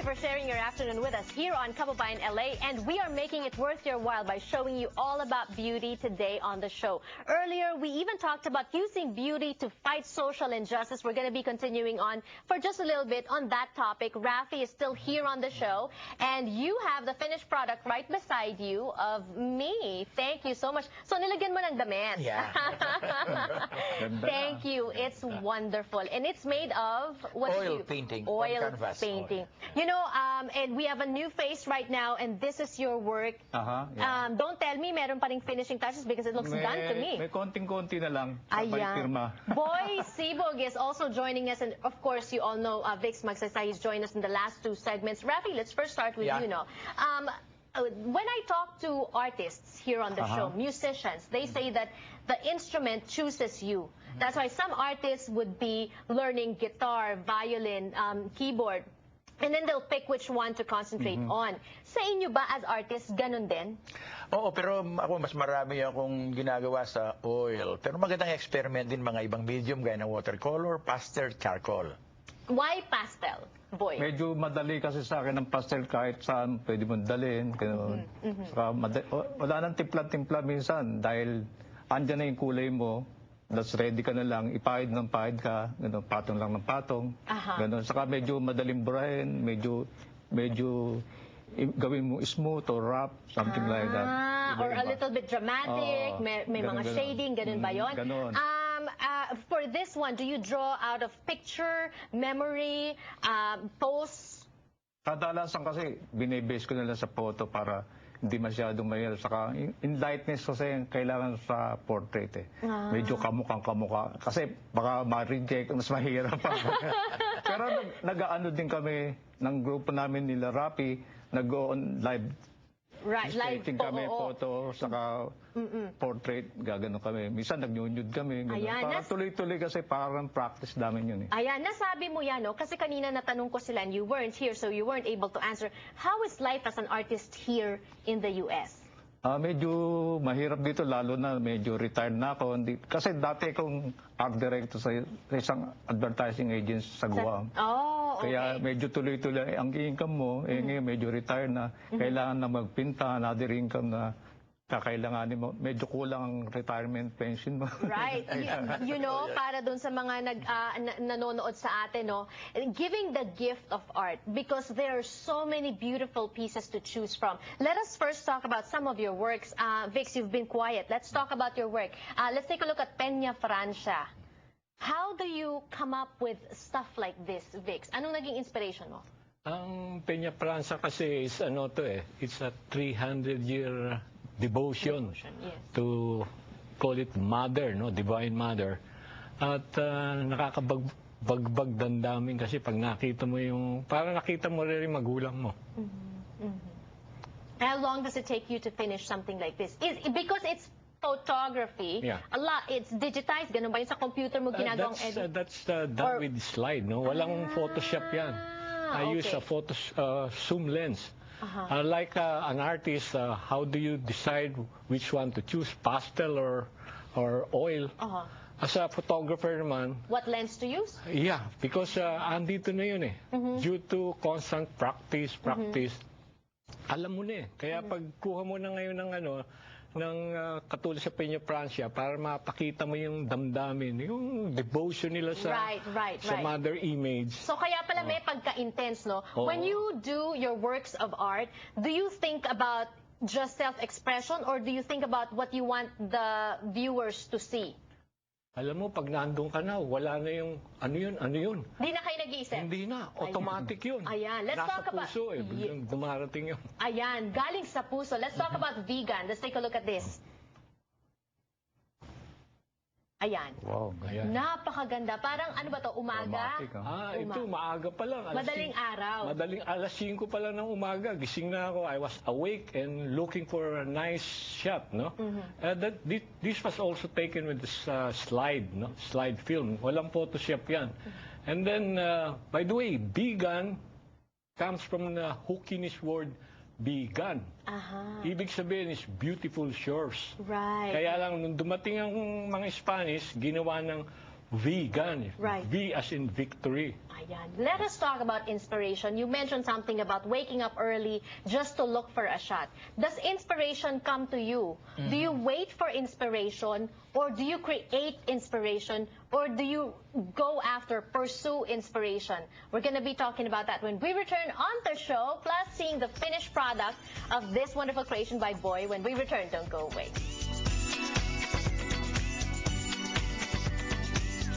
for sharing your afternoon with us here on Kababayan LA, and we are making it worth your while by showing you all about beauty today on the show. Earlier, we even talked about using beauty to fight social injustice. We're going to be continuing on for just a little bit on that topic. Rafi is still here on the show, and you have the finished product right beside you of me. Thank you so much. So, nilagyan mo ng damit. Yeah. Thank you. It's wonderful. And it's made of what? Oil painting. Oil Canvas. painting. You know, and we have a new face right now, and this is your work. Yeah. Don't tell me meron pa ring finishing touches because it looks done to me. May konting-konti na lang. Sabay Ayan. pirma. Boy Sibog is also joining us, and of course, you all know Vix Magsaysay. He's joined us in the last two segments. Rafi, let's first start with you. No, when I talk to artists here on the show, musicians, they say that the instrument chooses you. That's why some artists would be learning guitar, violin, keyboard, and then they'll pick which one to concentrate on. Sa inyo ba as artists, ganun din? Oo, pero ako mas marami akong ginagawa sa oil. Pero magandang experiment din mga ibang medium gaya ng watercolor, pastel, charcoal. Why pastel, boy? Medyo madali kasi sa akin ng pastel kahit saan pwede mong dalhin. Saka wala nang timpla-timpla minsan dahil andyan na yung kulay mo. That's ready ka na lang, ipahid ng pahid ka, gano'n, patong lang ng patong. Gano'n. Saka medyo madaling burahin, medyo gawin mo smooth or rough, something like that. Or a little bit dramatic, may mga shading, ganun ba yun? Ganun. For this one, do you draw out of picture, memory, pose? Kadalasan kasi binibase ko na lang sa photo para hindi masyadong mahirap. Saka in lightness kasi kailangan sa portrait eh. Medyo kamukhang-kamukha. Kasi baka ma-reject, mas mahirap pa. Pero nag-aano din kami ng grupo namin nila Rapi, nag-on live. Right, live kami photo, saka portrait, gagano kami. Minsan nag-nude kami. Para tuloy-tuloy kasi parang practice namin yun eh. Ayan, nasabi mo yan, no? Kasi kanina natanong ko sila and you weren't here, so you weren't able to answer. How is life as an artist here in the US? Medyo mahirap dito, lalo na medyo retired na ako. Kasi dati akong art director sa isang advertising agency sa Guam. Okay. Kaya medyo tuloy-tuloy ang income mo, ngayon medyo retired na, kailangan na magpinta, another income na kakailanganin mo. Medyo kulang ang retirement pension mo. Right. You know, para dun sa mga nanonood sa atin, no, giving the gift of art because there are so many beautiful pieces to choose from. Let us first talk about some of your works. Vix, you've been quiet. Let's talk about your work. Let's take a look at Peña Francia. How do you come up with stuff like this, Vix? Anong naging inspiration mo? Ang Peña Francia kasi is it's a 300-year devotion yes. to call it Mother, no, Divine Mother. At nakakabagbag damdamin kasi pag nakita mo parang nakita mo rin yung magulang mo. How long does it take you to finish something like this? Because it's photography, a lot, it's digitized, ganun ba yun sa computer mo ginagawang edit? That's done with slide, no? Walang Photoshop yan. I use a zoom lens. Like an artist, how do you decide which one to choose, pastel or oil? As a photographer naman, what lens to use? Yeah, because andito na yun eh. Due to constant practice, alam mo na eh. Kaya pagkuha mo na ngayon ng katulad sa Peña Francia para mapakita mo yung damdamin, yung devotion nila sa mother image. So kaya pala may pagka-intense, no? When you do your works of art, do you think about just self-expression or do you think about what you want the viewers to see? Alam mo, pag nandun ka na, wala na yung ano yun. Hindi na kayo nag-iisip? Hindi na. Automatic yun. Ayan. Let's talk about... Nasa puso biglang dumarating yun. Ayan. Galing sa puso. Let's talk about vegan. Let's take a look at this. Ayan. Wow, ayan. Napakaganda. Parang ano ba to? Umaga? Ito, maaga pa lang. Madaling araw. Alas 5 pa lang ng umaga. Gising na ako. I was awake and looking for a nice shot, no? This was also taken with this slide, no? Slide film. Walang Photoshop yan. And then, by the way, vegan comes from the Hokkien word vegan. Ibig sabihin is beautiful shores. Right. Kaya lang, nung dumating ang mga Spanish, ginawa ng vegan. Right. V as in victory. Ayan. Let us talk about inspiration. You mentioned something about waking up early just to look for a shot. Does inspiration come to you? Do you wait for inspiration, or do you create inspiration, or do you go after, pursue inspiration? We're going to be talking about that when we return on the show, plus seeing the finished product of this wonderful creation by Boy when we return. Don't go away.